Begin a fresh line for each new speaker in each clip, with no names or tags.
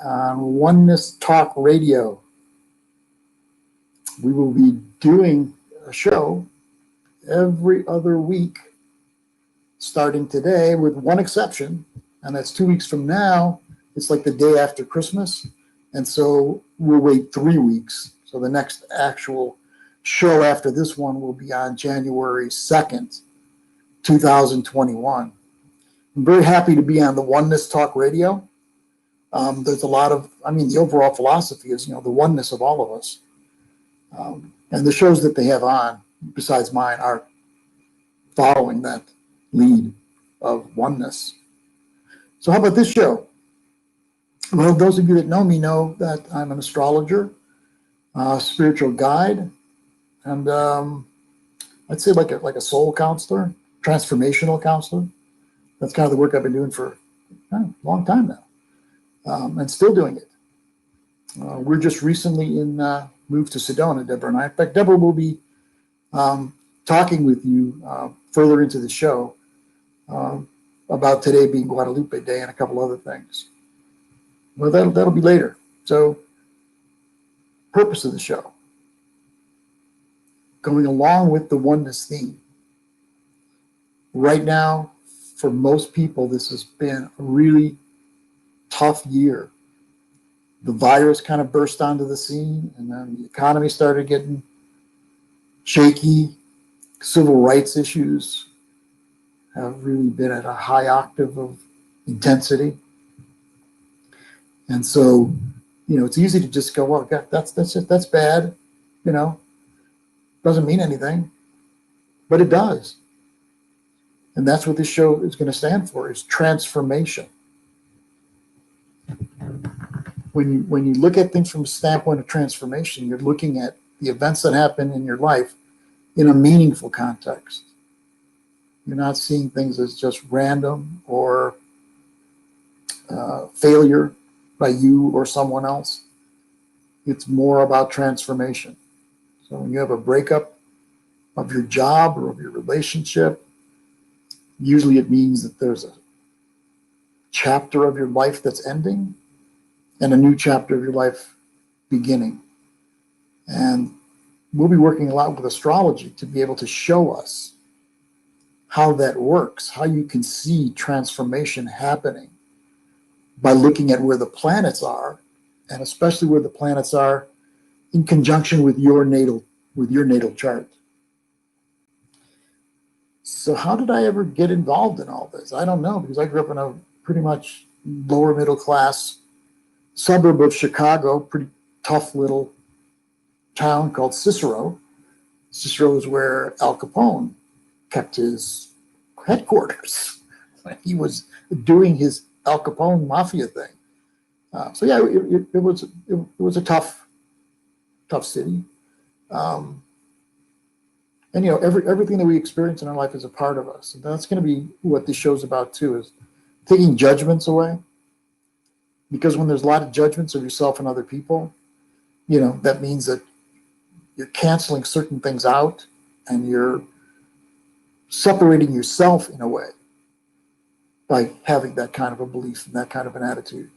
on Oneness Talk Radio. We will be doing a show every other week starting today, with one exception, and that's 2 weeks from now. It's like the day after Christmas, and so we'll wait 3 weeks. So the next actual show after this one will be on January 2nd, 2021. I'm very happy to be on the Oneness Talk Radio. There's a lot of, the overall philosophy is, the oneness of all of us. And the shows that they have on, besides mine, are following that lead of oneness. So how about this show? Well, those of you that know me know that I'm an astrologer, spiritual guide, and I'd say like a soul counselor, transformational counselor. That's kind of the work I've been doing for a long time now, and still doing it. We're just recently moved to Sedona, Deborah and I. In fact, Deborah will be talking with you further into the show about today being Guadalupe Day and a couple other things. Well, that'll be later. So, purpose of the show, going along with the oneness theme. Right now, for most people, this has been a really tough year. The virus kind of burst onto the scene, and then the economy started getting shaky. Civil rights issues have really been at a high octave of intensity. And so, it's easy to just go, well, God, that's bad, doesn't mean anything, but it does. And that's what this show is going to stand for, is transformation. When you look at things from a standpoint of transformation, you're looking at the events that happen in your life in a meaningful context. You're not seeing things as just random or failure by you or someone else. It's more about transformation. So when you have a breakup of your job or of your relationship, usually it means that there's a chapter of your life that's ending and a new chapter of your life beginning. And we'll be working a lot with astrology to be able to show us how that works, how you can see transformation happening by looking at where the planets are, and especially where the planets are in conjunction with your natal chart. So how did I ever get involved in all this? I don't know, because I grew up in a pretty much lower middle class suburb of Chicago, pretty tough little town called Cicero. Cicero is where Al Capone kept his headquarters when he was doing his Al Capone mafia thing. So yeah, it was a tough city. And everything that we experience in our life is a part of us. And that's going to be what this show's about too, is taking judgments away. Because when there's a lot of judgments of yourself and other people, that means that you're canceling certain things out and you're separating yourself in a way by having that kind of a belief and that kind of an attitude.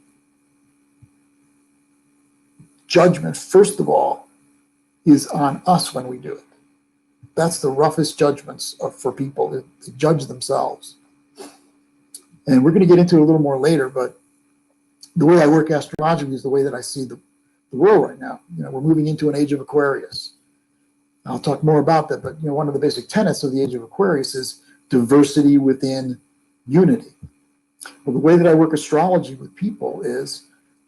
Judgment, first of all, is on us when we do it. That's the roughest judgments for people, to judge themselves. And we're going to get into it a little more later, but the way I work astrologically is the way that I see the world right now. We're moving into an age of Aquarius. I'll talk more about that, but one of the basic tenets of the age of Aquarius is diversity within unity. Well, the way that I work astrology with people is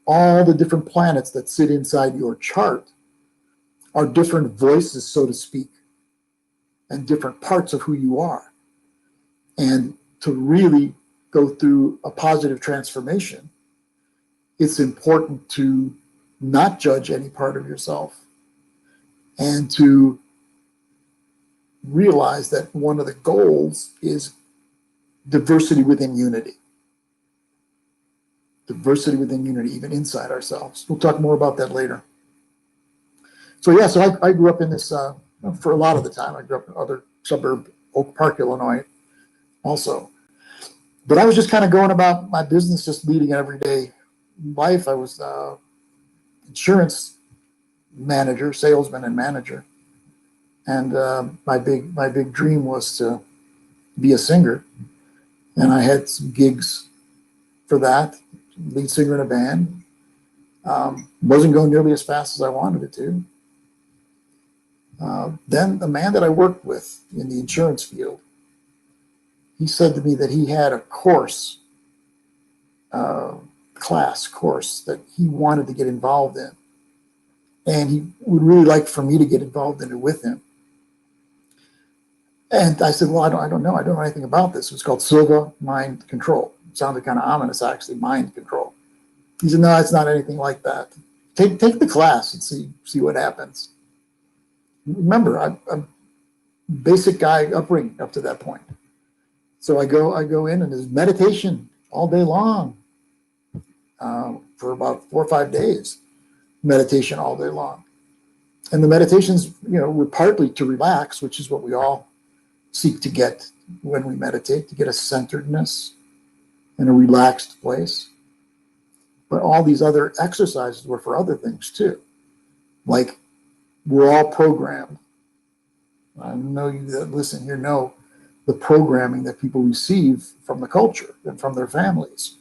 all the different planets that sit inside your chart are different voices, so to speak, and different parts of who you are. And to really go through a positive transformation, it's important to not judge any part of yourself and to realize that one of the goals is diversity within unity. Diversity within unity, even inside ourselves. We'll talk more about that later. So I grew up in this, for a lot of the time, I grew up in other suburb, Oak Park, Illinois, also. But I was just kind of going about my business, just leading an everyday life, I was insurance manager, salesman and manager. And my big dream was to be a singer. And I had some gigs for that, lead singer in a band. Wasn't going nearly as fast as I wanted it to. Then the man that I worked with in the insurance field, he said to me that he had a course, class course that he wanted to get involved in. And he would really like for me to get involved in it with him. And I said, well, I don't know. I don't know anything about this. It was called Silva Mind Control. It sounded kind of ominous, actually, mind control. He said, no, it's not anything like that. Take the class and see what happens. Remember, I'm basic guy upbringing up to that point. So I go in and there's meditation all day long for about 4 or 5 days. Meditation all day long. And the meditations, were partly to relax, which is what we all seek to get when we meditate, to get a centeredness in a relaxed place. But all these other exercises were for other things too. Like, we're all programmed. I know you that listen here know the programming that people receive from the culture and from their families.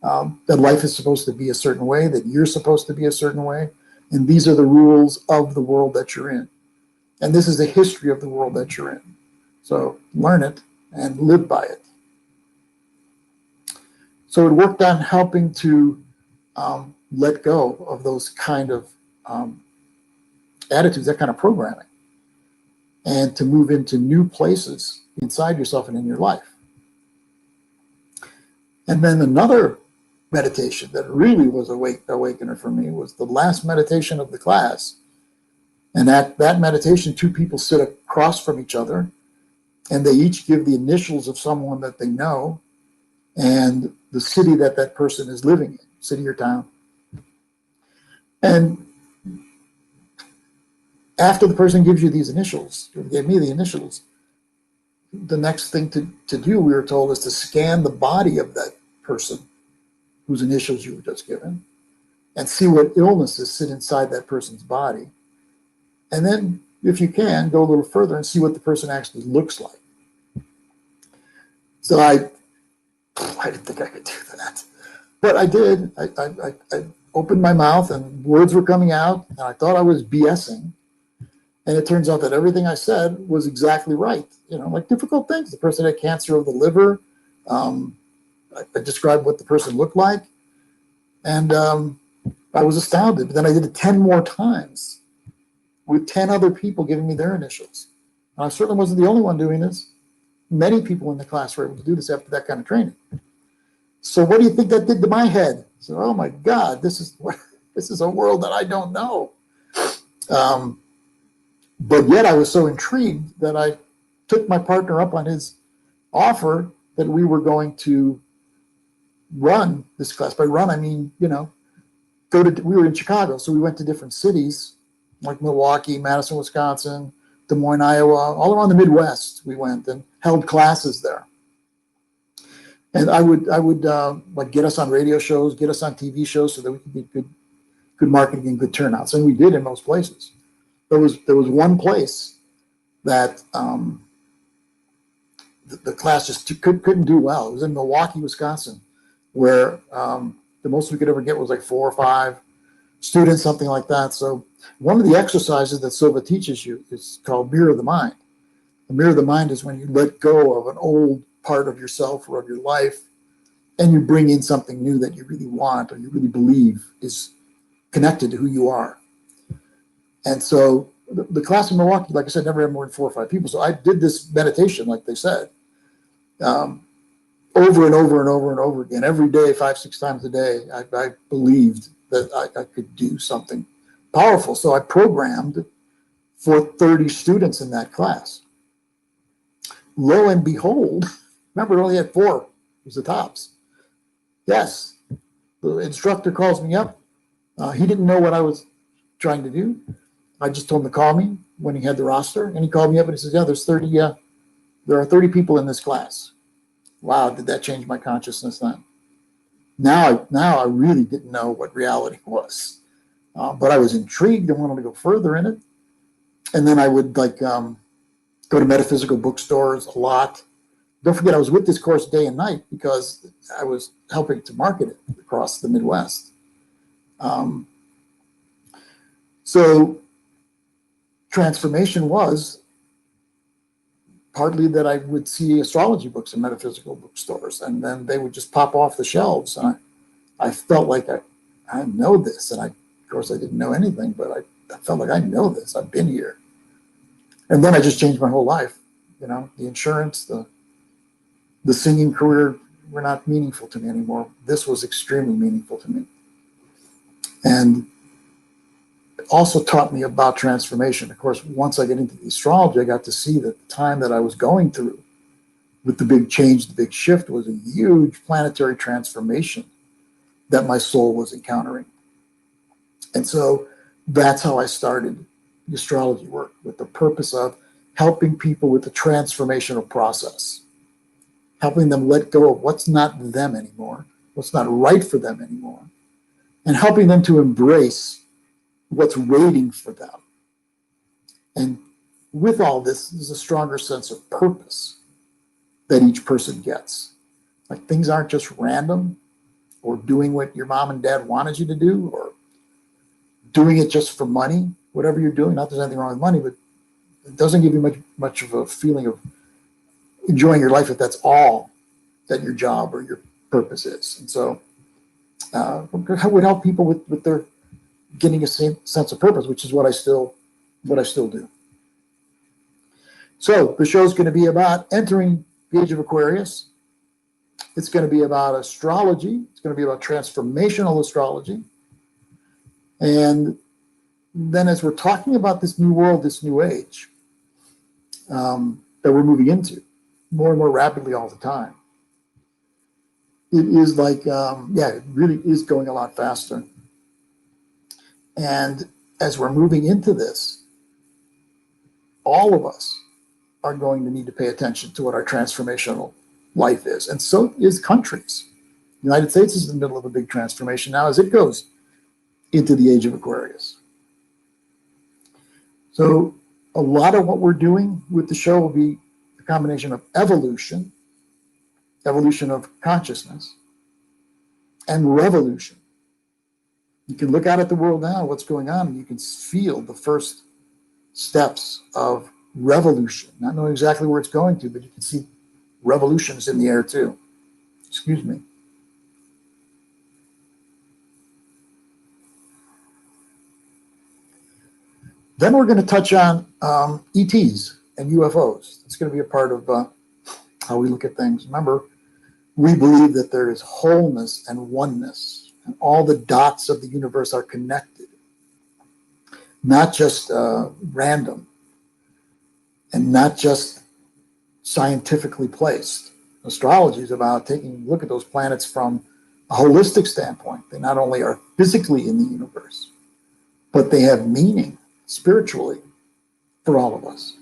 That life is supposed to be a certain way, that you're supposed to be a certain way, and these are the rules of the world that you're in. And this is the history of the world that you're in. So learn it and live by it. So it worked on helping to let go of those kind of attitudes, that kind of programming, and to move into new places inside yourself and in your life. And then another meditation that really was awakener for me was the last meditation of the class. And at that meditation, 2 people sit across from each other, and they each give the initials of someone that they know and the city that that person is living in, city or town. And after the person gives you these initials, or gave me the initials, the next thing to do, we were told, is to scan the body of that person whose initials you were just given and see what illnesses sit inside that person's body. And then, if you can, go a little further and see what the person actually looks like. So I didn't think I could do that. But I did. I opened my mouth and words were coming out, and I thought I was BSing. And it turns out that everything I said was exactly right. Like difficult things. The person had cancer of the liver. I described what the person looked like. And I was astounded. But then I did it 10 more times with 10 other people giving me their initials. And I certainly wasn't the only one doing this. Many people in the class were able to do this after that kind of training. So what do you think that did to my head? So, oh my God, this is a world that I don't know. But yet I was so intrigued that I took my partner up on his offer that we were going to run this class. By run, I mean, we were in Chicago, so we went to different cities like Milwaukee, Madison, Wisconsin, Des Moines, Iowa, all around the Midwest. We went and held classes there. And I would like get us on radio shows, get us on TV shows so that we could be good marketing and good turnouts. And we did in most places. There was one place that the class just couldn't do well. It was in Milwaukee, Wisconsin, where the most we could ever get was like 4 or 5 students, something like that. So one of the exercises that Silva teaches you is called Mirror of the Mind. The Mirror of the Mind is when you let go of an old part of yourself or of your life, and you bring in something new that you really want or you really believe is connected to who you are. And so the class in Milwaukee, like I said, never had more than 4 or 5 people. So I did this meditation, like they said, over and over and over and over again, every day, 5, 6 times a day. I believed that I could do something powerful. So I programmed for 30 students in that class. Lo and behold, remember, it only had 4. It was the tops. Yes, the instructor calls me up. He didn't know what I was trying to do. I just told him to call me when he had the roster, and he called me up and he says, "Yeah, there are 30 people in this class." Wow, did that change my consciousness then? Now I really didn't know what reality was, but I was intrigued and wanted to go further in it. And then I would go to metaphysical bookstores a lot. Don't forget, I was with this course day and night because I was helping to market it across the Midwest. So transformation was partly that I would see astrology books in metaphysical bookstores, and then they would just pop off the shelves. And I felt like I know this. And of course, I didn't know anything, but I felt like I know this. I've been here. And then I just changed my whole life. You know, the insurance, the singing career were not meaningful to me anymore. This was extremely meaningful to me. And it also taught me about transformation. Of course, once I get into the astrology, I got to see that the time that I was going through with the big change, the big shift, was a huge planetary transformation that my soul was encountering. And so that's how I started the astrology work, with the purpose of helping people with the transformational process, helping them let go of what's not them anymore, what's not right for them anymore, and helping them to embrace what's waiting for them. And with all this, there's a stronger sense of purpose that each person gets. Like, things aren't just random, or doing what your mom and dad wanted you to do, or doing it just for money. Whatever you're doing, not that there's anything wrong with money, but it doesn't give you much of a feeling of enjoying your life if that's all that your job or your purpose is. And so I would help people with their getting a sense of purpose, which is what I still do. So the show's going to be about entering the Age of Aquarius. It's going to be about astrology. It's going to be about transformational astrology. And then, as we're talking about this new world, this new age that we're moving into more and more rapidly all the time, it is like, it really is going a lot faster. And as we're moving into this, all of us are going to need to pay attention to what our transformational life is. And so is countries. The United States is in the middle of a big transformation now as it goes into the Age of Aquarius. So a lot of what we're doing with the show will be a combination of evolution of consciousness, and revolution. You can look out at the world now, what's going on, and you can feel the first steps of revolution. Not knowing exactly where it's going to, but you can see revolutions in the air too. Excuse me. Then we're going to touch on ETs and UFOs. It's going to be a part of how we look at things. Remember, we believe that there is wholeness and oneness, and all the dots of the universe are connected, not just random, and not just scientifically placed. Astrology is about taking a look at those planets from a holistic standpoint. They not only are physically in the universe, but they have meaning spiritually for all of us.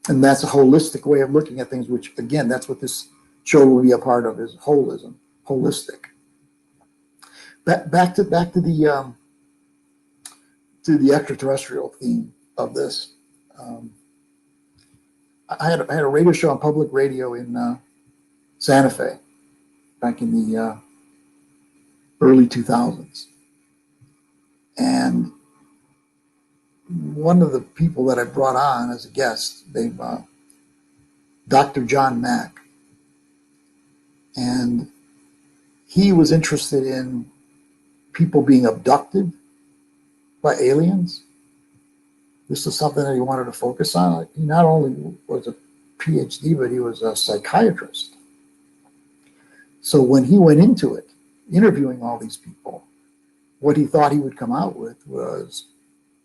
And that's a holistic way of looking at things, which, again, that's what this show will be a part of, is holism, holistic. Back to the extraterrestrial theme of this. I had a radio show on public radio in Santa Fe back in the early 2000s. And one of the people that I brought on as a guest, named Dr. John Mack, and he was interested in people being abducted by aliens. This is something that he wanted to focus on. He not only was a PhD, but he was a psychiatrist. So when he went into it, interviewing all these people, what he thought he would come out with was,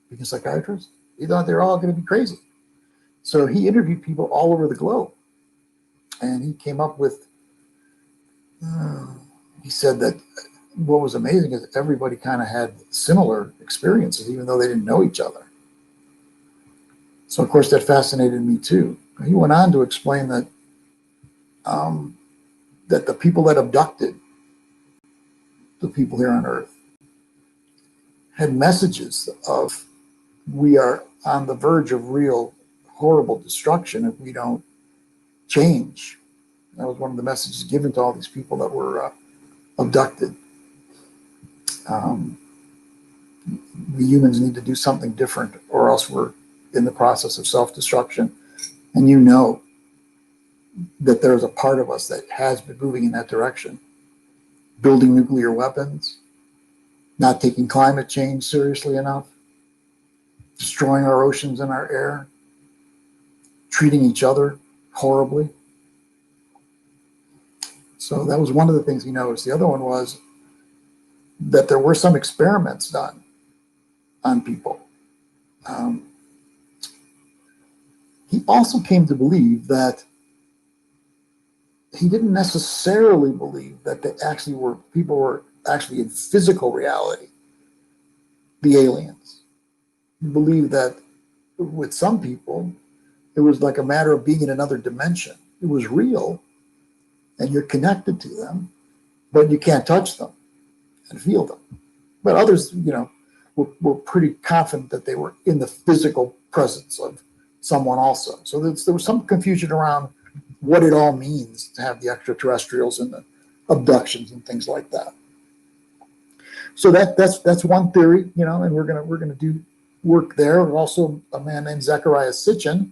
being a psychiatrist, he thought they're all going to be crazy. So he interviewed people all over the globe. And he came up with, he said that what was amazing is everybody kind of had similar experiences, even though they didn't know each other. So, of course, that fascinated me too. He went on to explain that that the people that abducted the people here on Earth, had messages of, we are on the verge of real horrible destruction if we don't change. That was one of the messages given to all these people that were abducted. We humans need to do something different, or else we're in the process of self-destruction. And you know that there's a part of us that has been moving in that direction. Building nuclear weapons, not taking climate change seriously enough, destroying our oceans and our air, treating each other horribly. So that was one of the things he noticed. The other one was that there were some experiments done on people. He also came to believe that he didn't necessarily believe that people were actually in physical reality, the aliens. He believed that with some people, it was like a matter of being in another dimension. It was real, and you're connected to them, but you can't touch them and feel them. But others, were pretty confident that they were in the physical presence of someone also. So there was some confusion around what it all means to have the extraterrestrials and the abductions and things like that. So that's one theory, and we're gonna do work there. Also, a man named Zecariah Sitchen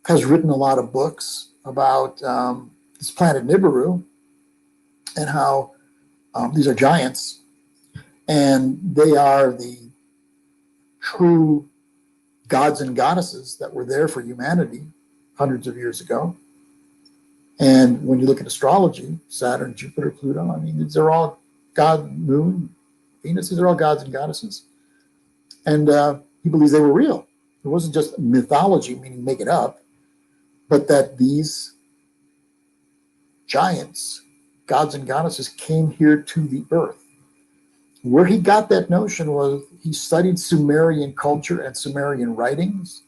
has written a lot of books about this planet Nibiru and how these are giants, and they are the true gods and goddesses that were there for humanity hundreds of years ago. And when you look at astrology, Saturn, Jupiter, Pluto, these are all God, Moon, Venus, these are all gods and goddesses. And he believes they were real. It wasn't just mythology, meaning make it up, but that these giants, gods and goddesses, came here to the earth. Where he got that notion was he studied Sumerian culture and Sumerian writings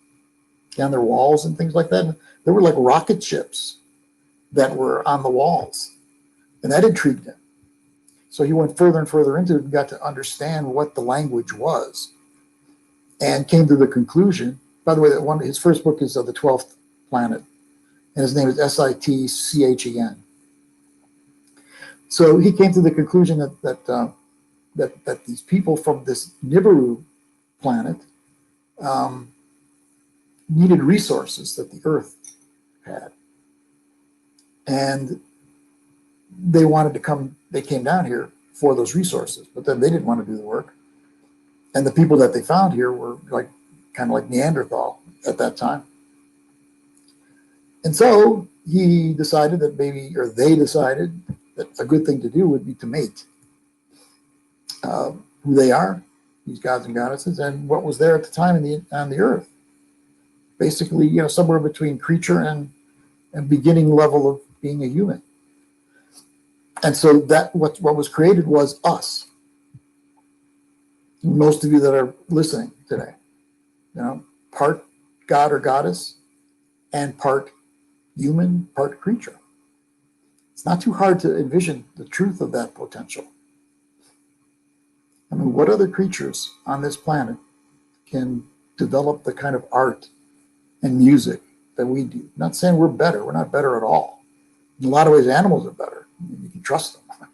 on their walls and things like that. There were like rocket ships that were on the walls, and that intrigued him. So he went further and further into it and got to understand what the language was, and came to the conclusion. By the way, that his first book is The 12th Planet, and his name is Sitchen. So he came to the conclusion that these people from this Nibiru planet needed resources that the Earth had. And they wanted to come, they came down here for those resources, but then they didn't want to do the work. And the people that they found here were kind of like Neanderthal at that time. And so he decided that they decided that a good thing to do would be to mate who they are, these gods and goddesses, and what was there at the time on the Earth. Basically, somewhere between creature and beginning level of being a human. And so that what was created was us. Most of you that are listening today, part god or goddess and part human, part creature. It's not too hard to envision the truth of that potential. What other creatures on this planet can develop the kind of art and music that we do? I'm not saying we're better. We're not better at all. In a lot of ways, animals are better. You can trust them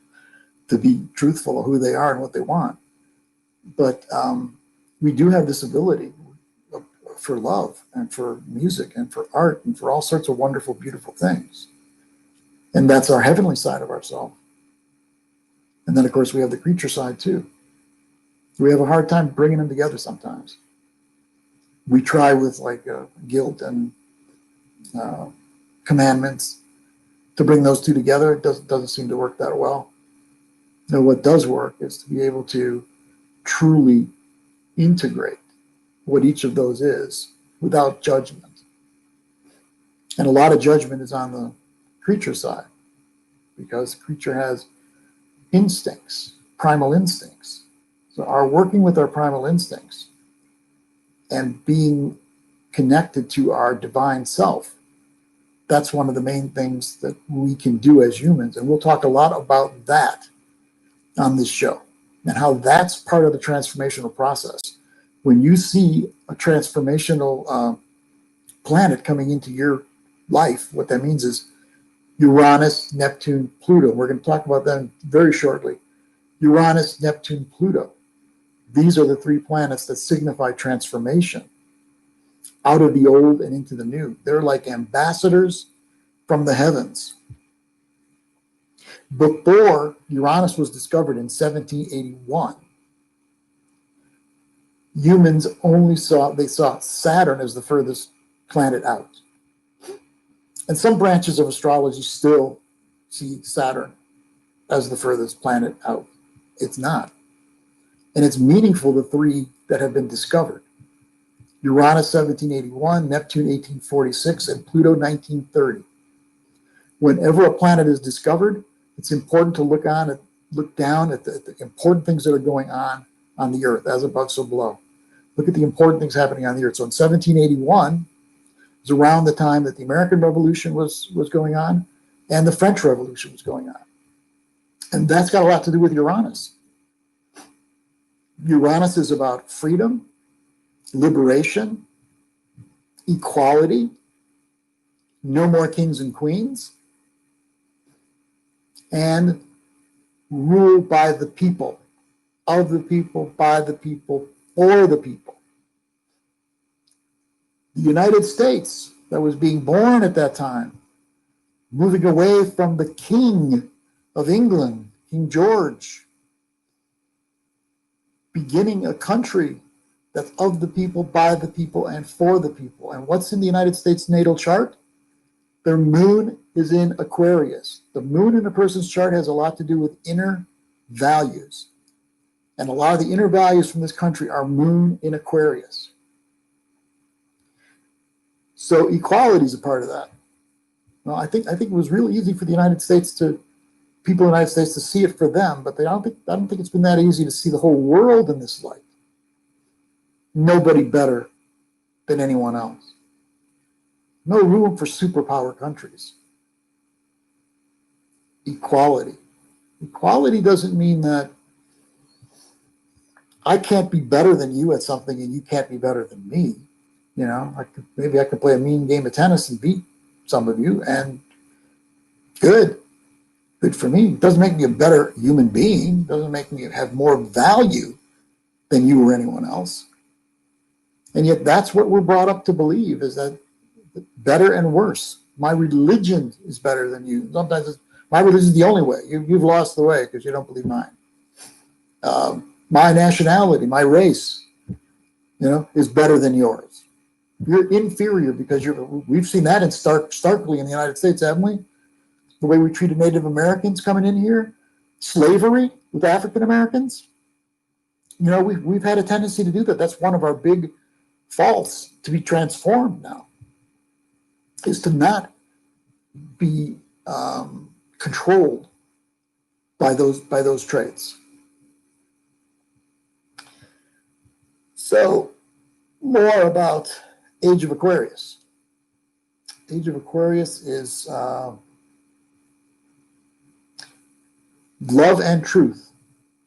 to be truthful of who they are and what they want. But we do have this ability for love and for music and for art and for all sorts of wonderful, beautiful things. And that's our heavenly side of ourselves. And then, of course, we have the creature side, too. We have a hard time bringing them together sometimes. We try with guilt and commandments to bring those two together. It doesn't seem to work that well. What does work is to be able to truly integrate what each of those is without judgment. And a lot of judgment is on the creature side, because the creature has instincts, primal instincts. So our working with our primal instincts and being connected to our divine self, that's one of the main things that we can do as humans. And we'll talk a lot about that on this show, and how that's part of the transformational process. When you see a transformational planet coming into your life, what that means is Uranus, Neptune, Pluto. We're going to talk about them very shortly. Uranus, Neptune, Pluto. These are the three planets that signify transformation out of the old and into the new. They're like ambassadors from the heavens. Before Uranus was discovered in 1781, humans only saw Saturn as the furthest planet out. And some branches of astrology still see Saturn as the furthest planet out. It's not. And it's meaningful, the three that have been discovered. Uranus 1781, Neptune 1846, and Pluto 1930. Whenever a planet is discovered, it's important to look down at the important things that are going on the Earth, as above, so below. Look at the important things happening on the Earth. So in 1781, it was around the time that the American Revolution was going on and the French Revolution was going on. And that's got a lot to do with Uranus. Uranus is about freedom, liberation, equality, no more kings and queens, and rule by the people, of the people, by the people, for the people. The United States, that was being born at that time, moving away from the King of England, King George, beginning a country that's of the people, by the people, and for the people. And what's in the United States natal chart? Their moon is in Aquarius. The moon in a person's chart has a lot to do with inner values. And a lot of the inner values from this country are moon in Aquarius. So equality is a part of that. Well, I think it was really easy for the United States people in the United States to see it for them, but I don't think it's been that easy to see the whole world in this light. Nobody better than anyone else. No room for superpower countries. Equality. Equality doesn't mean that I can't be better than you at something and you can't be better than me. You know, maybe I could play a mean game of tennis and beat some of you, and good for me. It doesn't make me a better human being. It doesn't make me have more value than you or anyone else. And yet that's what we're brought up to believe, is that better and worse. My religion is better than you. Sometimes my religion is the only way. You've lost the way because you don't believe mine. My nationality, my race, is better than yours. You're inferior because we've seen that in starkly in the United States, haven't we? The way we treated Native Americans coming in here, slavery with African Americans. We've had a tendency to do that. That's one of our big faults to be transformed now, is to not be controlled by those traits. So, more about Age of Aquarius. Age of Aquarius is love and truth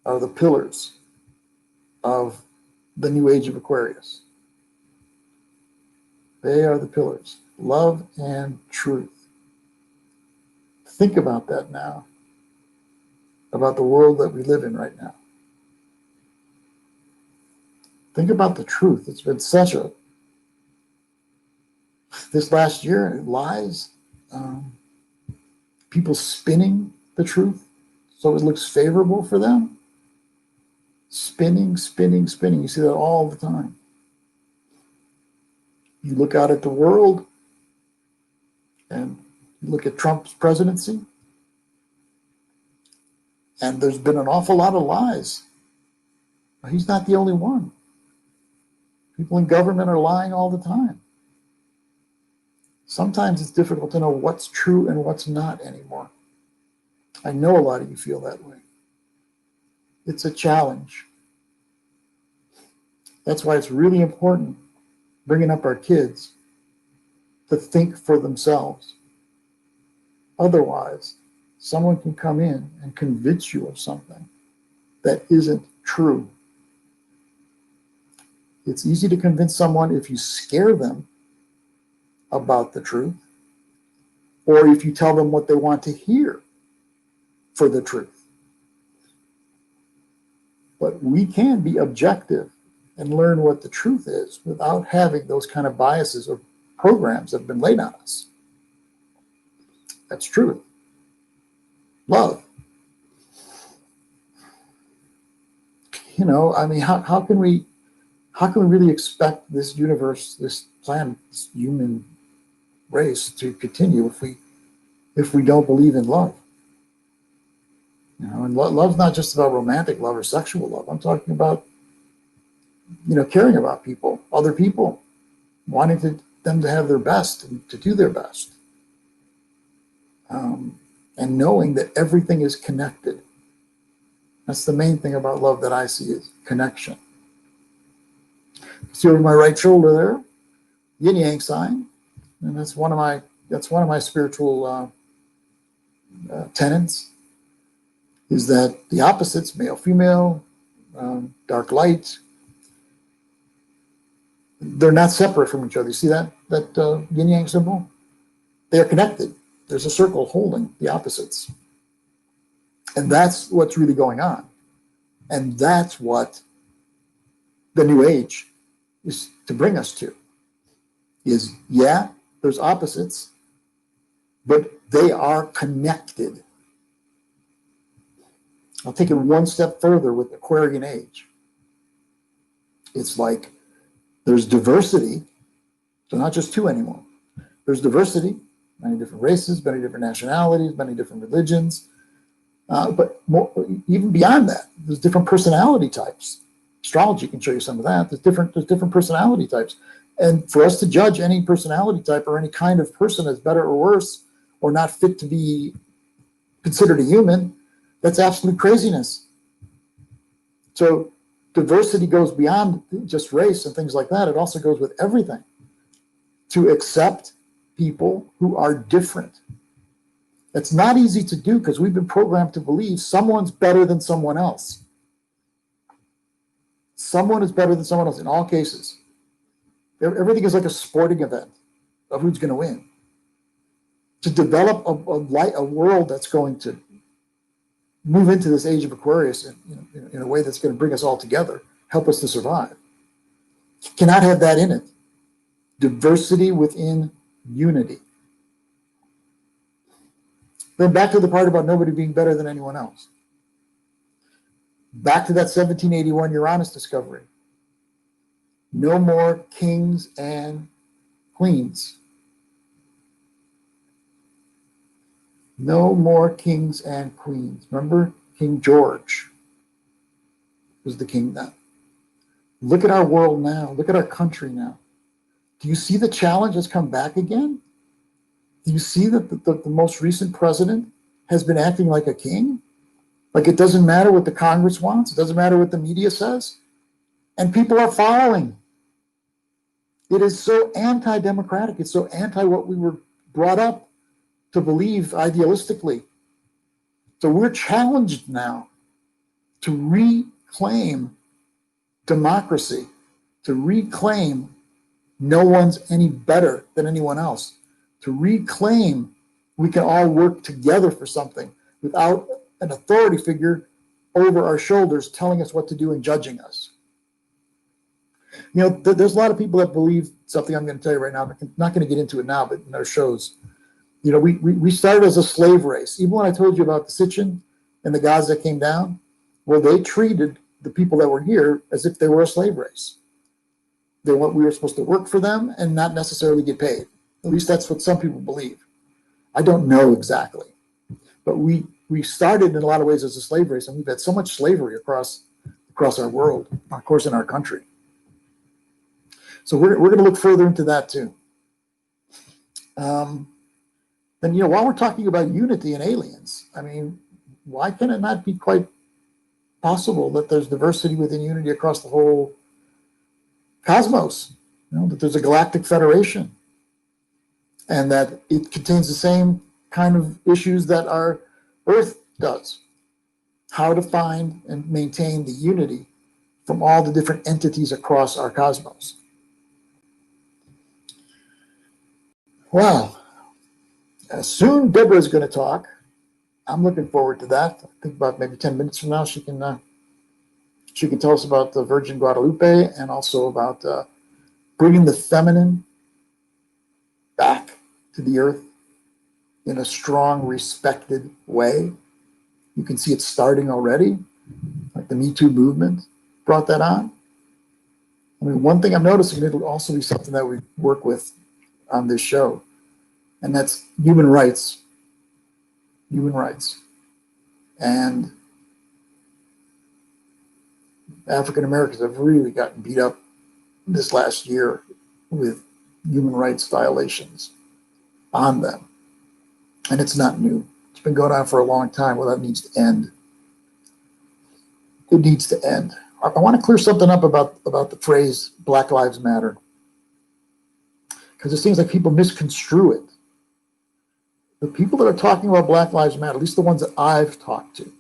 are the pillars of the new Age of Aquarius. They are the pillars. Love and truth. Think about that now. About the world that we live in right now. Think about the truth. It's been this last year, lies, people spinning the truth so it looks favorable for them. Spinning. You see that all the time. You look out at the world and you look at Trump's presidency, and there's been an awful lot of lies. He's not the only one. People in government are lying all the time. Sometimes it's difficult to know what's true and what's not anymore. I know a lot of you feel that way. It's a challenge. That's why it's really important, bringing up our kids, to think for themselves. Otherwise, someone can come in and convince you of something that isn't true. It's easy to convince someone if you scare them about the truth, or if you tell them what they want to hear for the truth. But we can be objective and learn what the truth is without having those kind of biases or programs that have been laid on us. That's truth. Love. You know, I mean, how can we really expect this universe, this planet, this human race to continue if we don't believe in love? You know, and love's not just about romantic love or sexual love. I'm talking about, you know, caring about people, other people, wanting them to have their best and to do their best. And knowing that everything is connected. That's the main thing about love that I see is connection. See over my right shoulder there, yin yang sign, and that's one of my spiritual tenets. Is that the opposites, male, female, dark, light, they're not separate from each other. You see that yin yang symbol? They are connected. There's a circle holding the opposites. And that's what's really going on. And that's what the new age is to bring us to. Is, yeah, there's opposites, but they are connected. I'll take it one step further with Aquarian age. It's like there's diversity, so not just two anymore. There's diversity, many different races, many different nationalities, many different religions. But more, even beyond that, there's different personality types. Astrology can show you some of that. There's different personality types. And for us to judge any personality type or any kind of person as better or worse or not fit to be considered a human, that's absolute craziness. So diversity goes beyond just race and things like that. It also goes with everything. To accept people who are different. It's not easy to do because we've been programmed to believe someone's better than someone else. Someone is better than someone else in all cases. Everything is like a sporting event of who's going to win. To develop a world that's going to move into this age of Aquarius in a way that's going to bring us all together, help us to survive. You cannot have that in it. Diversity within unity. Then back to the part about nobody being better than anyone else. Back to that 1781 Uranus discovery. No more kings and queens. No more kings and queens. Remember, King George was the king then. Look at our world now. Look at our country now. Do you see the challenge has come back again? Do you see that the most recent president has been acting like a king? Like it doesn't matter what the Congress wants. It doesn't matter what the media says. And people are following. It is so anti-democratic. It's so anti what we were brought up to believe idealistically. So we're challenged now to reclaim democracy, to reclaim no one's any better than anyone else, to reclaim we can all work together for something without an authority figure over our shoulders telling us what to do and judging us. You know, there's a lot of people that believe something I'm going to tell you right now. I'm not going to get into it now, but in our shows, you know, we started as a slave race. Even when I told you about the Sitchen and the gods that came down, well, they treated the people that were here as if they were a slave race. We were supposed to work for them and not necessarily get paid. At least that's what some people believe. I don't know exactly. But we started in a lot of ways as a slave race, and we've had so much slavery across our world, of course, in our country. So we're going to look further into that too. Then, you know, while we're talking about unity and aliens, I mean, why can it not be quite possible that there's diversity within unity across the whole cosmos? You know, that there's a galactic federation and that it contains the same kind of issues that our Earth does. how to find and maintain the unity from all the different entities across our cosmos. Well, soon Deborah's going to talk. I'm looking forward to that. I think about maybe 10 minutes from now, she can tell us about the Virgin Guadalupe and also about bringing the feminine back to the earth in a strong, respected way. You can see it starting already, like the Me Too movement brought that on. I mean, one thing I'm noticing, it'll also be something that we work with on this show, and that's human rights. Human rights. And African Americans have really gotten beat up this last year with human rights violations on them. And it's not new. It's been going on for a long time. Well, that needs to end. It needs to end. I want to clear something up about the phrase Black Lives Matter, because it seems like people misconstrue it. The people that are talking about Black Lives Matter, at least the ones that I've talked to,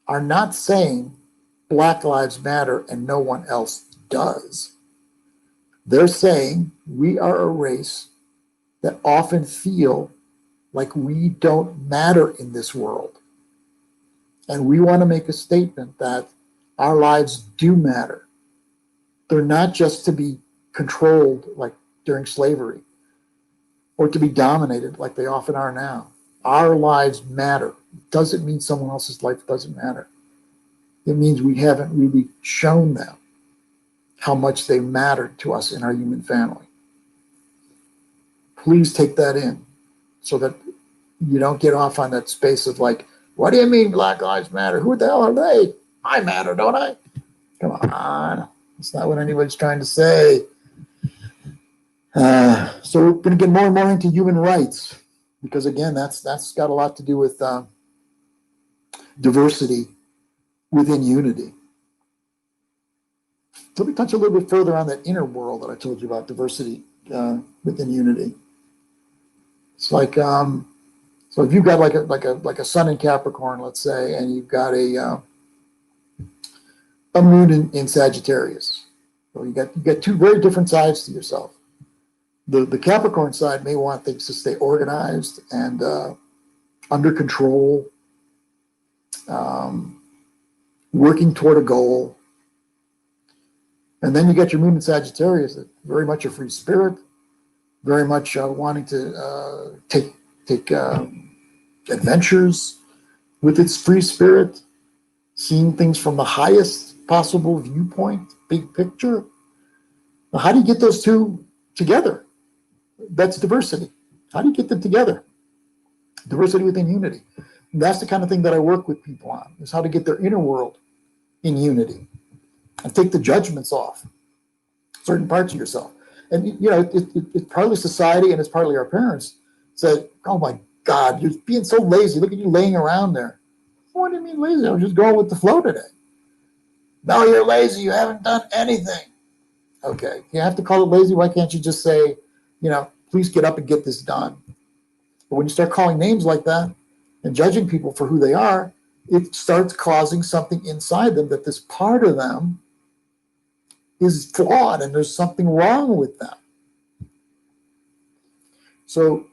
are not saying Black Lives Matter and no one else does. They're saying we are a race that often feel like we don't matter in this world. And we want to make a statement that our lives do matter. They're not just to be controlled like during slavery or to be dominated like they often are now. Our lives matter. Doesn't mean someone else's life doesn't matter. It means we haven't really shown them how much they matter to us in our human family. Please take that in so that you don't get off on that space of like, what do you mean Black Lives Matter? Who the hell are they? I matter, don't I? Come on. That's not what anybody's trying to say. So we're going to get more and more into human rights because, again, that's got a lot to do with diversity within unity. So let me touch a little bit further on that inner world that I told you about, diversity within unity. It's like, so if you've got like a sun in Capricorn, let's say, and you've got a moon in Sagittarius. So you got two very different sides to yourself. The Capricorn side may want things to stay organized and under control, working toward a goal. And then you get your moon in Sagittarius, very much a free spirit, very much wanting to take adventures with its free spirit, seeing things from the highest possible viewpoint, big picture. Now, how do you get those two together? That's diversity. How do you get them together? Diversity within unity. And that's the kind of thing that I work with people on, is how to get their inner world in unity and take the judgments off certain parts of yourself. And, you know, it's partly society and it's partly our parents said, oh my God, you're being so lazy. Look at you laying around there. What do you mean lazy? I was just going with the flow today. No, you're lazy. You haven't done anything. Okay, you have to call it lazy. Why can't you just say, you know, please get up and get this done? But when you start calling names like that and judging people for who they are, it starts causing something inside them that this part of them is flawed and there's something wrong with them. So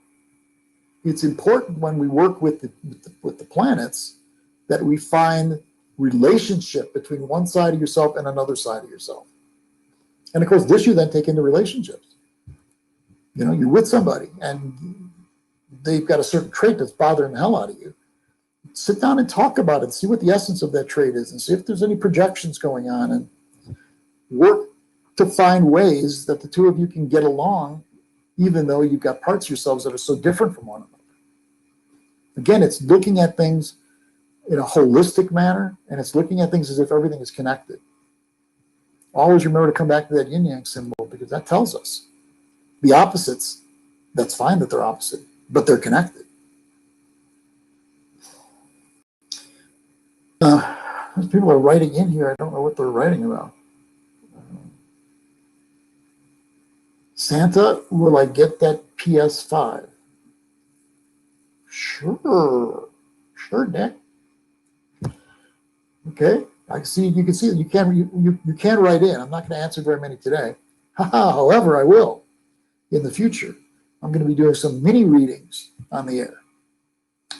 it's important when we work with the planets that we find relationship between one side of yourself and another side of yourself. And of course, this you then take into relationships. You know, you're with somebody and they've got a certain trait that's bothering the hell out of you. Sit down and talk about it, see what the essence of that trait is, and see if there's any projections going on, and work to find ways that the two of you can get along, even though you've got parts of yourselves that are so different from one another. Again, it's looking at things in a holistic manner, and it's looking at things as if everything is connected. Always remember to come back to that yin-yang symbol, because that tells us the opposites, that's fine that they're opposite, but they're connected. People are writing in here. I don't know what they're writing about. Santa, will I get that PS5? Sure, Nick. Okay, I see. You can see that you can write in. I'm not going to answer very many today. However, I will in the future. I'm going to be doing some mini readings on the air.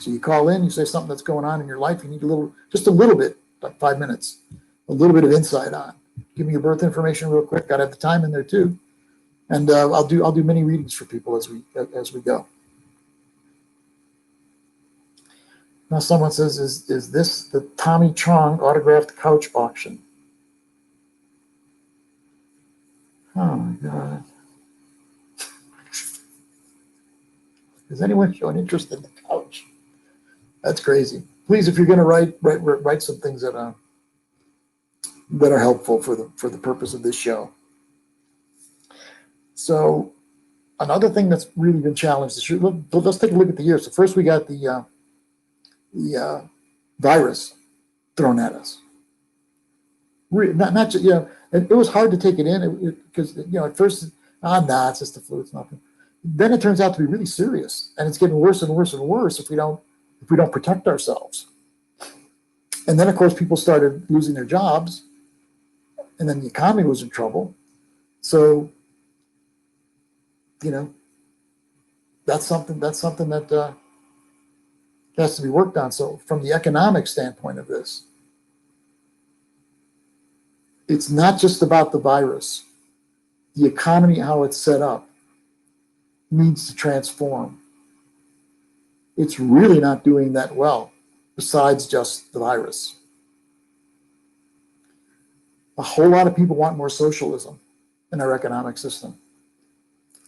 So you call in, you say something that's going on in your life. You need just a little bit, like 5 minutes, a little bit of insight on. Give me your birth information real quick. Got to have the time in there too, and I'll do mini readings for people as we go. Now someone says, is this the Tommy Chong autographed couch auction? Oh my God. Is anyone showing interest in the couch? That's crazy. Please, if you're going to write some things that are helpful for the purpose of this show. So another thing that's really been challenged this year, let's take a look at the year. So first we got the virus thrown at us. Not just, it was hard to take it in because at first, it's just the flu, it's nothing. Then it turns out to be really serious, and it's getting worse and worse and worse if we don't protect ourselves. And then of course people started losing their jobs, and then the economy was in trouble. So that's something that has to be worked on. So from the economic standpoint of this, it's not just about the virus. The economy, how it's set up, needs to transform. It's really not doing that well, besides just the virus. A whole lot of people want more socialism in our economic system.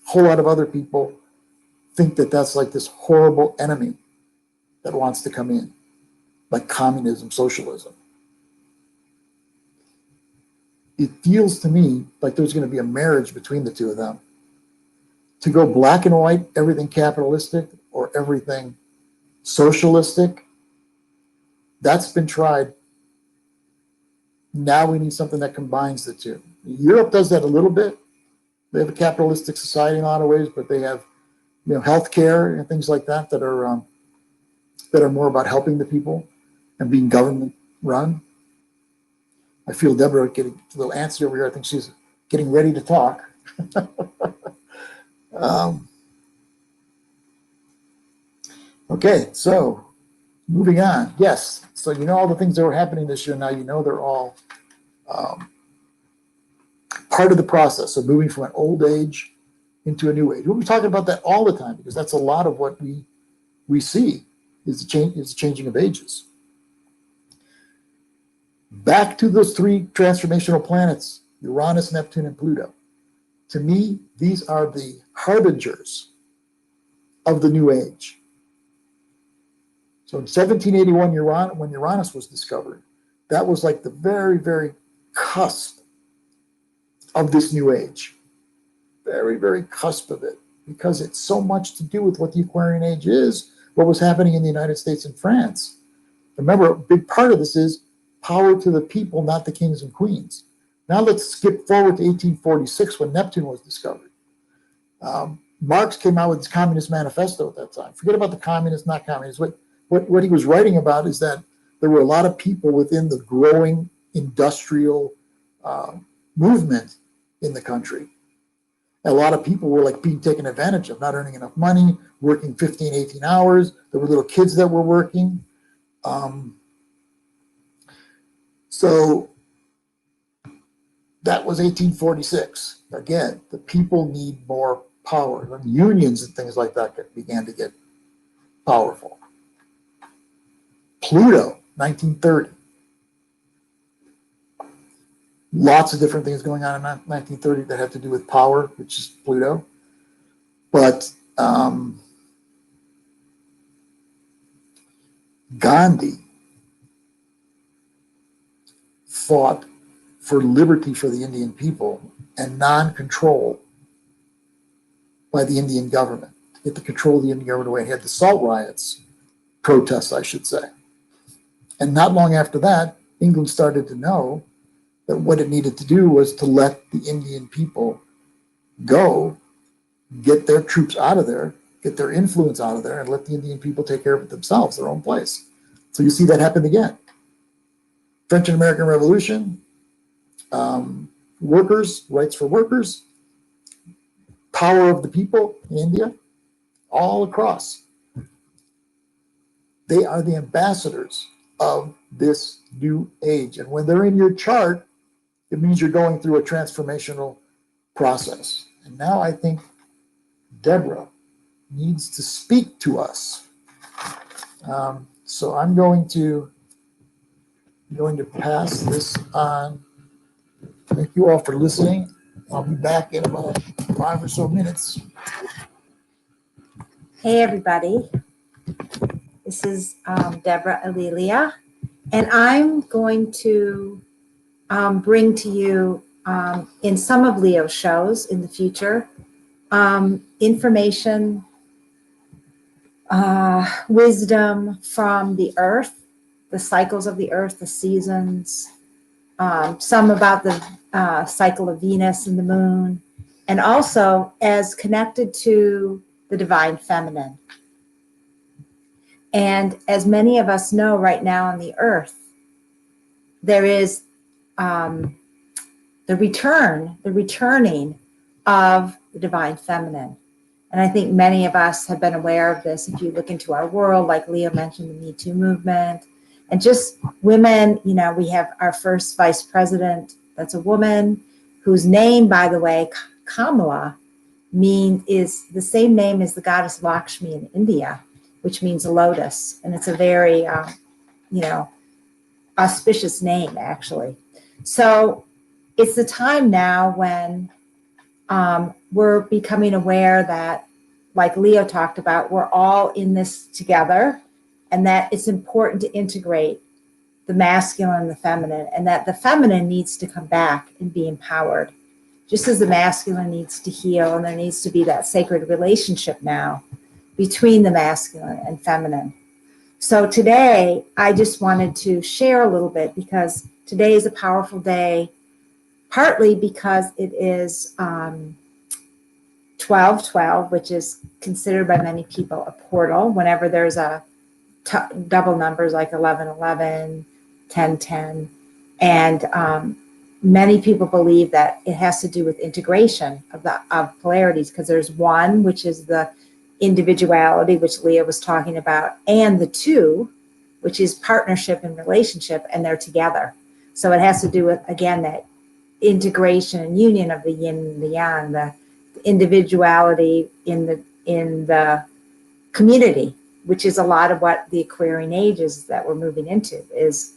A whole lot of other people think that that's like this horrible enemy that wants to come in, like communism, socialism. It feels to me like there's going to be a marriage between the two of them. To go black and white, everything capitalistic or everything socialistic, that's been tried. Now we need something that combines the two. Europe does that a little bit. They have a capitalistic society in a lot of ways, but they have, healthcare and things like that that are more about helping the people and being government run. I feel Deborah getting a little antsy over here. I think she's getting ready to talk. Okay, so moving on. Yes, so all the things that were happening this year. Now they're all part of the process of moving from an old age into a new age. We'll be talking about that all the time because that's a lot of what we see is the changing of ages. Back to those three transformational planets, Uranus, Neptune, and Pluto. To me, these are the harbingers of the new age. So in 1781, when Uranus was discovered, that was like the very, very cusp of this new age. Very, very cusp of it, because it's so much to do with what the Aquarian age is, what was happening in the United States and France. Remember, a big part of this is power to the people, not the kings and queens. Now let's skip forward to 1846 when Neptune was discovered. Marx came out with his Communist Manifesto at that time. Forget about the communists, not communists. What he was writing about is that there were a lot of people within the growing industrial movement in the country. A lot of people were like being taken advantage of, not earning enough money, working 15, 18 hours. There were little kids that were working. So that was 1846. Again, the people need more power. When unions and things like that began to get powerful. Pluto, 1930. Lots of different things going on in 1930 that have to do with power, which is Pluto. But Gandhi fought for liberty for the Indian people and non-control by the Indian government, to get the control of the Indian government away. He had the salt riots, protests, I should say. And not long after that, England started to know that what it needed to do was to let the Indian people go, get their troops out of there, get their influence out of there, and let the Indian people take care of it themselves, their own place. So you see that happen again. French and American Revolution, workers, rights for workers, power of the people in India, all across. They are the ambassadors of this new age. And when they're in your chart, it means you're going through a transformational process. And now I think Deborah needs to speak to us. So I'm going to pass this on. Thank you all for listening. I'll be back in about 5 or so minutes.
Hey, everybody. This is Deborah Alelia, and I'm going to bring to you, in some of Leo's shows in the future, information, wisdom from the earth, the cycles of the earth, the seasons, some about the cycle of Venus and the moon, and also as connected to the divine feminine. And as many of us know right now on the earth, there is the returning of the divine feminine. And I think many of us have been aware of this. If you look into our world, like Leo mentioned, the Me Too movement, and just women, you know, we have our first vice president that's a woman, whose name, by the way, Kamala, is the same name as the goddess Lakshmi in India, which means a lotus. And it's a very, auspicious name, actually. So it's the time now when we're becoming aware that, like Leo talked about, we're all in this together, and that it's important to integrate the masculine and the feminine, and that the feminine needs to come back and be empowered, just as the masculine needs to heal, and there needs to be that sacred relationship now between the masculine and feminine. So today, I just wanted to share a little bit, because today is a powerful day, partly because it is 12/12, which is considered by many people a portal. Whenever there's a double numbers like 11/11, 10/10, and many people believe that it has to do with integration of polarities, because there's one, which is the individuality, which Leah was talking about, and the two, which is partnership and relationship, and they're together. So it has to do with, again, that integration and union of the yin and the yang, the individuality in the community, which is a lot of what the Aquarian age is that we're moving into, is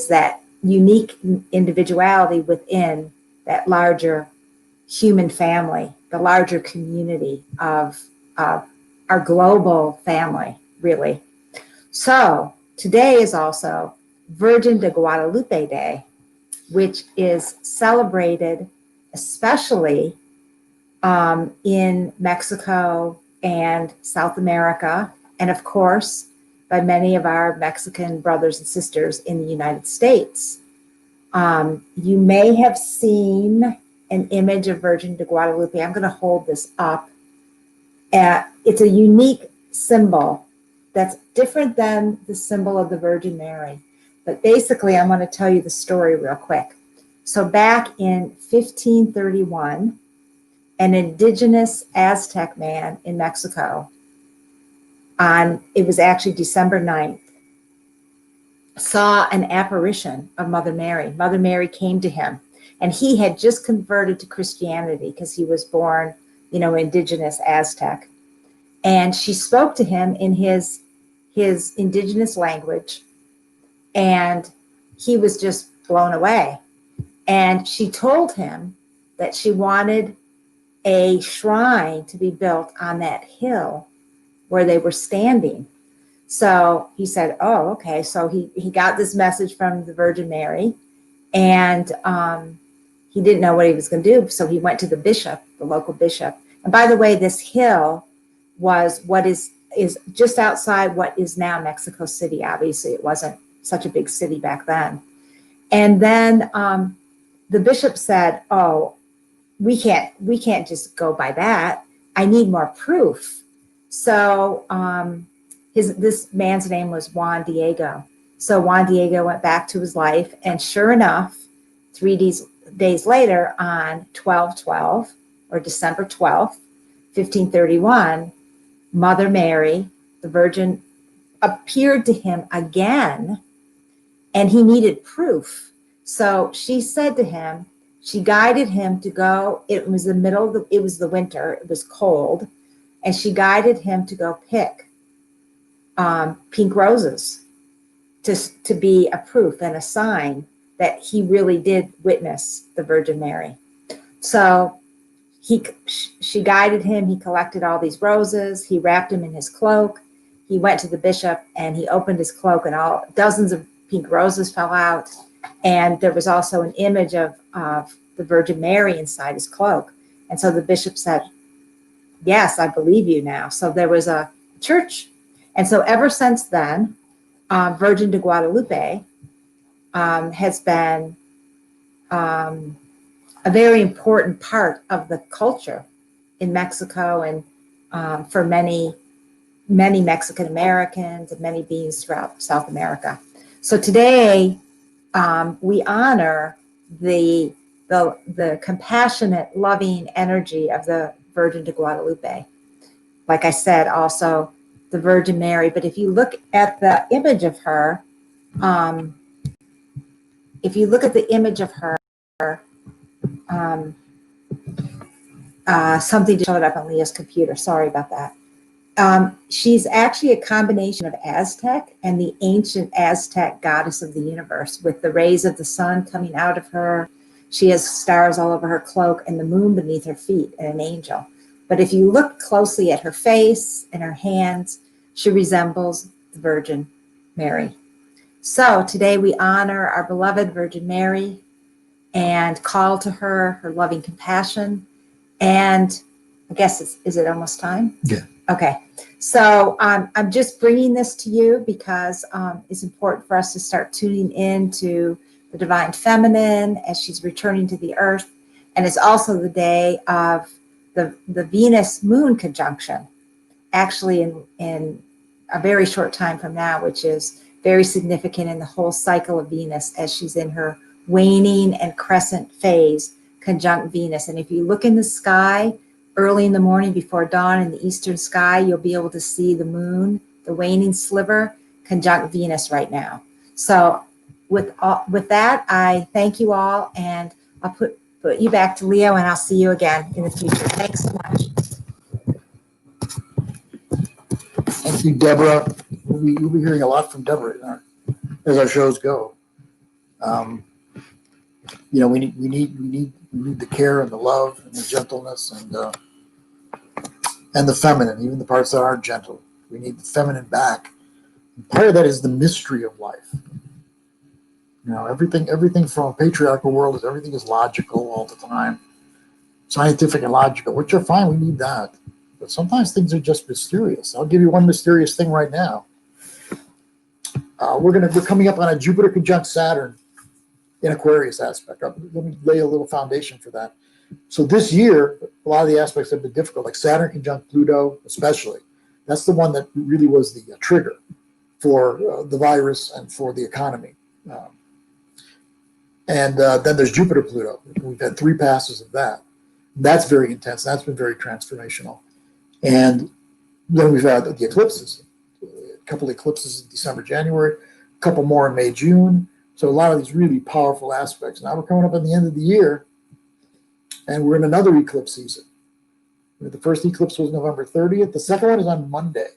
that unique individuality within that larger human family, the larger community of our global family, really. So today is also Virgin de Guadalupe Day, which is celebrated especially in Mexico and South America, and of course by many of our Mexican brothers and sisters in the United States. You may have seen an image of Virgin de Guadalupe. I'm going to hold this up. It's a unique symbol that's different than the symbol of the Virgin Mary. But basically, I want to tell you the story real quick. So back in 1531, an indigenous Aztec man in Mexico, it was actually December 9th, saw an apparition of Mother Mary. Mother Mary came to him, and he had just converted to Christianity because he was born, indigenous Aztec. And she spoke to him in his indigenous language, and he was just blown away. And she told him that she wanted a shrine to be built on that hill where they were standing. So he said, oh, okay. So he got this message from the Virgin Mary, and he didn't know what he was going to do. So he went to the bishop, the local bishop. And by the way, this hill was what is just outside what is now Mexico City. Obviously, it wasn't such a big city back then. And then the bishop said, oh, we can't just go by that. I need more proof. So this man's name was Juan Diego. So Juan Diego went back to his life, and sure enough, 3 days later, on 12/12, or December 12th, 1531, Mother Mary, the Virgin, appeared to him again, and he needed proof. So she said to him, she guided him to go. It was it was the winter, it was cold, and she guided him to go pick pink roses to be a proof and a sign that he really did witness the Virgin Mary. So she guided him. He collected all these roses. He wrapped them in his cloak. He went to the bishop and he opened his cloak, and dozens of pink roses fell out. And there was also an image of the Virgin Mary inside his cloak. And so the bishop said, yes, I believe you now. So there was a church. And so ever since then, Virgin de Guadalupe has been a very important part of the culture in Mexico, and for many Mexican Americans and many beings throughout South America. So today we honor the compassionate, loving energy of the Virgin de Guadalupe. Like I said, also the Virgin Mary. But if you look at the image of her, something just showed up on Leah's computer. Sorry about that. She's actually a combination of Aztec and the ancient Aztec goddess of the universe, with the rays of the sun coming out of her. She has stars all over her cloak and the moon beneath her feet, and an angel. But if you look closely at her face and her hands, she resembles the Virgin Mary. So today we honor our beloved Virgin Mary and call to her loving compassion. And I guess is it almost time?
Yeah.
Okay. So I'm just bringing this to you because it's important for us to start tuning into the divine feminine as she's returning to the earth. And it's also the day of the Venus moon conjunction, actually in a very short time from now, which is very significant in the whole cycle of Venus as she's in her waning and crescent phase conjunct Venus. And if you look in the sky early in the morning before dawn in the eastern sky, you'll be able to see the moon, the waning sliver, conjunct Venus right now. So with that, I thank you all, and I'll put you back to Leo, and I'll see you again in the future. Thanks so much.
Thank you, Deborah. You'll be hearing a lot from Deborah as our shows go. We need the care and the love and the gentleness and the feminine, even the parts that aren't gentle. We need the feminine back. And part of that is the mystery of life. Everything from a patriarchal world is everything is logical all the time, scientific and logical, which are fine. We need that. But sometimes things are just mysterious. I'll give you one mysterious thing right now. We're coming up on a Jupiter conjunct Saturn in Aquarius aspect. Let me lay a little foundation for that. So this year, a lot of the aspects have been difficult, like Saturn conjunct Pluto, especially. That's the one that really was the trigger for the virus and for the economy. And then there's Jupiter Pluto. We've had 3 passes of that. That's very intense. That's been very transformational. And then we've had the eclipses, a couple of eclipses in December, January, a couple more in May, June. So a lot of these really powerful aspects. Now we're coming up at the end of the year, and we're in another eclipse season. The first eclipse was November 30th. The second one is on Monday.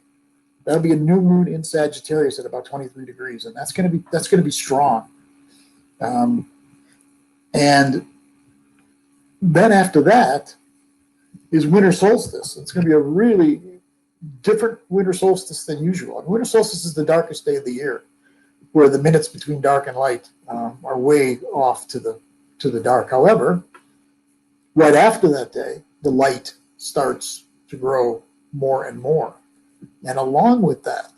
That'll be a new moon in Sagittarius at about 23 degrees, and that's going to be strong. And then after that is winter solstice. It's going to be a really different winter solstice than usual. And winter solstice is the darkest day of the year, where the minutes between dark and light are way off to the dark. However, right after that day, the light starts to grow more and more. And along with that,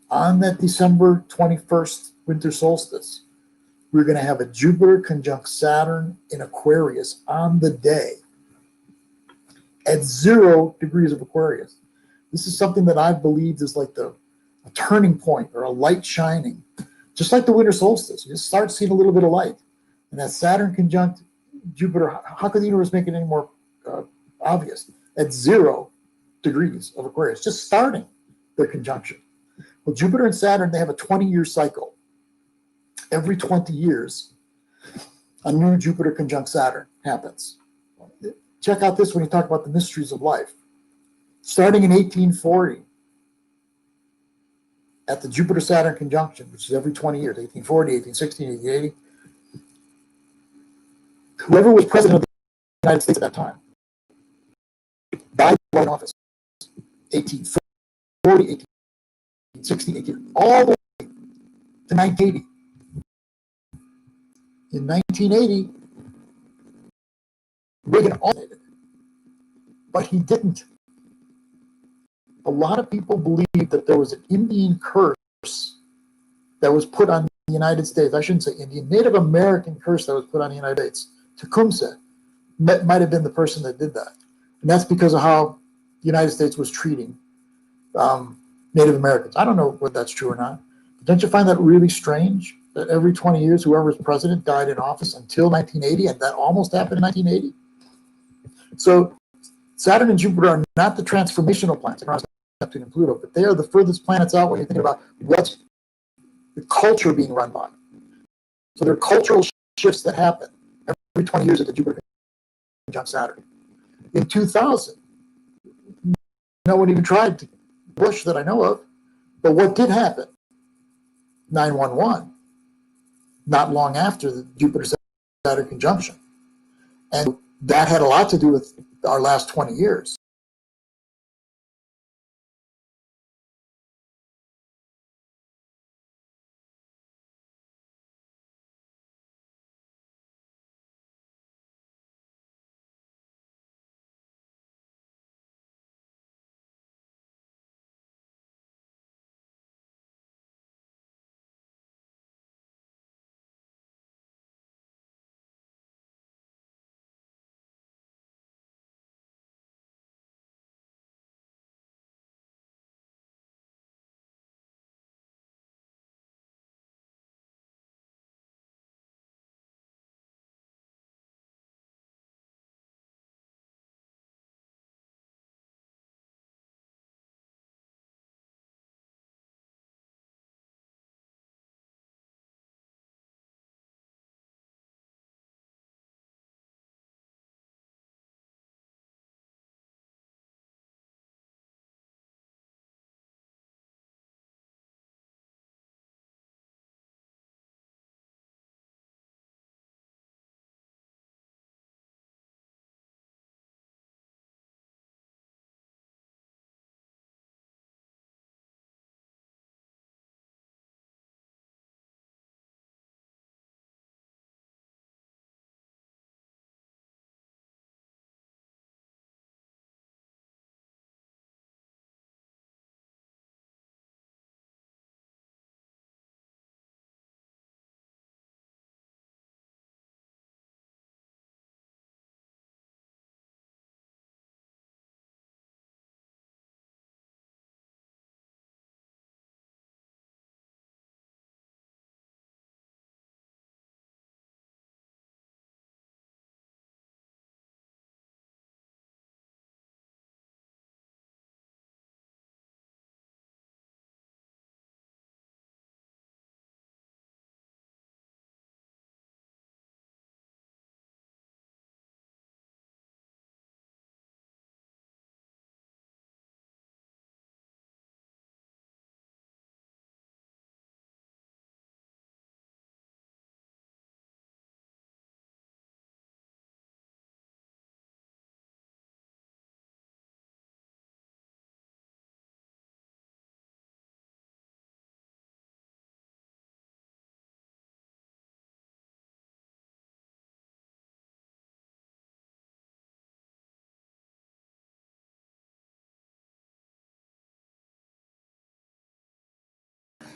on that December 21st winter solstice, we're going to have a Jupiter conjunct Saturn in Aquarius on the day at 0 degrees of Aquarius. This is something that I've believed is like a turning point or a light shining Just like the winter solstice, you just start seeing a little bit of light. And that Saturn conjunct Jupiter, how could the universe make it any more obvious? At 0 degrees of Aquarius, just starting their conjunction. Well, Jupiter and Saturn, they have a 20-year cycle. Every 20 years, a new Jupiter conjunct Saturn happens. Check out this when you talk about the mysteries of life. Starting in 1840, at the Jupiter-Saturn conjunction, which is every 20 years, 1840, 1860, 1880, whoever was president of the United States at that time died in office. 1840, 1860, 18, all the way to 1980. In 1980, Reagan alternated, but he didn't. A lot of people believe that there was an Indian curse that was put on the United States. I shouldn't say Indian, Native American curse that was put on the United States. Tecumseh might have been the person that did that. And that's because of how the United States was treating Native Americans. I don't know whether that's true or not. But don't you find that really strange that every 20 years, whoever was president died in office until 1980, and that almost happened in 1980? So Saturn and Jupiter are not the transformational planets, Neptune and Pluto, but they are the furthest planets out when you're thinking about what's the culture being run by. So there are cultural shifts that happen every 20 years at the Jupiter conjunct Saturn. In 2000, no one even tried to push that I know of, but what did happen? 911, not long after the Jupiter-Saturn conjunction. And that had a lot to do with our last 20 years.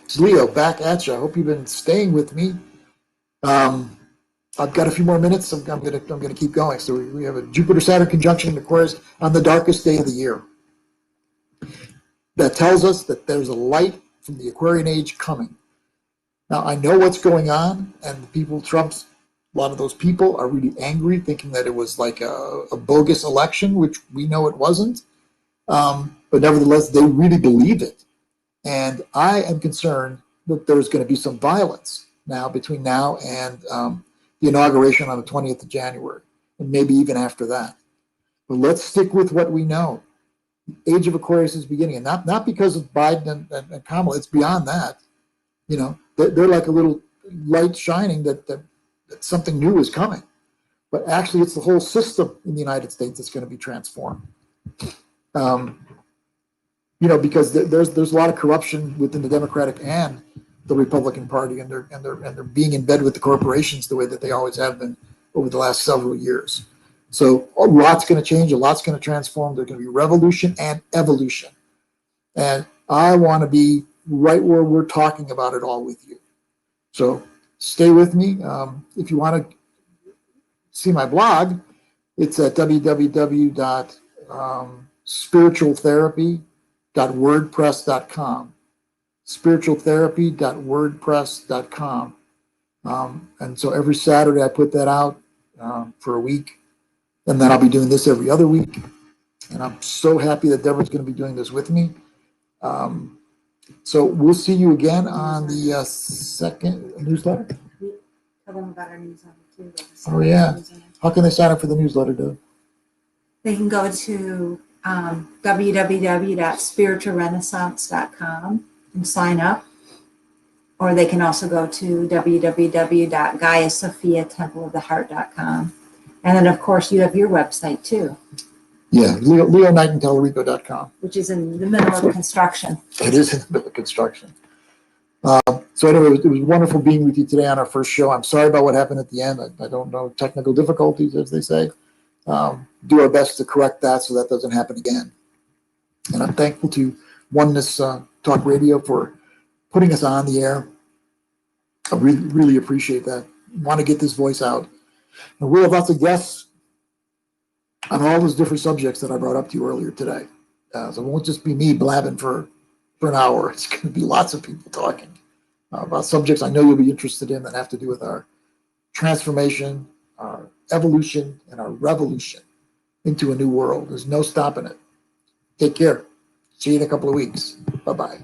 It's Leo, back at you. I hope you've been staying with me. I've got a few more minutes. I'm gonna keep going. So we have a Jupiter-Saturn conjunction in Aquarius on the darkest day of the year. That tells us that there's a light from the Aquarian age coming. Now, I know what's going on, and the people, a lot of those people are really angry, thinking that it was like a bogus election, which we know it wasn't. But nevertheless, they really believe it. And I am concerned that there's going to be some violence now between now and the inauguration on the 20th of January, and maybe even after that. But let's stick with what we know. Age of Aquarius is beginning, and not because of Biden and Kamala. It's beyond that. You know, they're like a little light shining that something new is coming. But actually, it's the whole system in the United States that's going to be transformed. You know, because there's a lot of corruption within the Democratic and the Republican Party, and they're being in bed with the corporations the way that they always have been over the last several years. So a lot's going to change, a lot's going to transform. There's going to be revolution and evolution, and I want to be right where we're talking about it all with you. So stay with me. If you want to see my blog, it's at www.spiritualtherapy.wordpress.com. spiritualtherapy.wordpress.com. And so every Saturday I put that out for a week, and then I'll be doing this every other week. And I'm so happy that Deborah's going to be doing this with me. So we'll see you again on the second newsletter.
Tell them about our newsletter too.
Oh yeah. How can they sign up for the newsletter, Deb?
They can go to www.spiritualrenaissance.com and sign up. Or they can also go to www.GaiaSophiaTempleOfTheHeart.com. And then, of course, you have your website too.
Yeah, Leo Knighton Tallarico.com.
Which is in the middle of construction.
It is in the middle of construction. So anyway, it was wonderful being with you today on our first show. I'm sorry about what happened at the end. I don't know, technical difficulties, as they say. Do our best to correct that so that doesn't happen again. And I'm thankful to Oneness Talk Radio for putting us on the air. I really, really appreciate that. Want to get this voice out. And we'll have lots of guests on all those different subjects that I brought up to you earlier today. So it won't just be me blabbing for an hour. It's going to be lots of people talking about subjects I know you'll be interested in that have to do with our transformation, our evolution, and our revolution into a new world. There's no stopping it. Take care. See you in a couple of weeks. Bye-bye.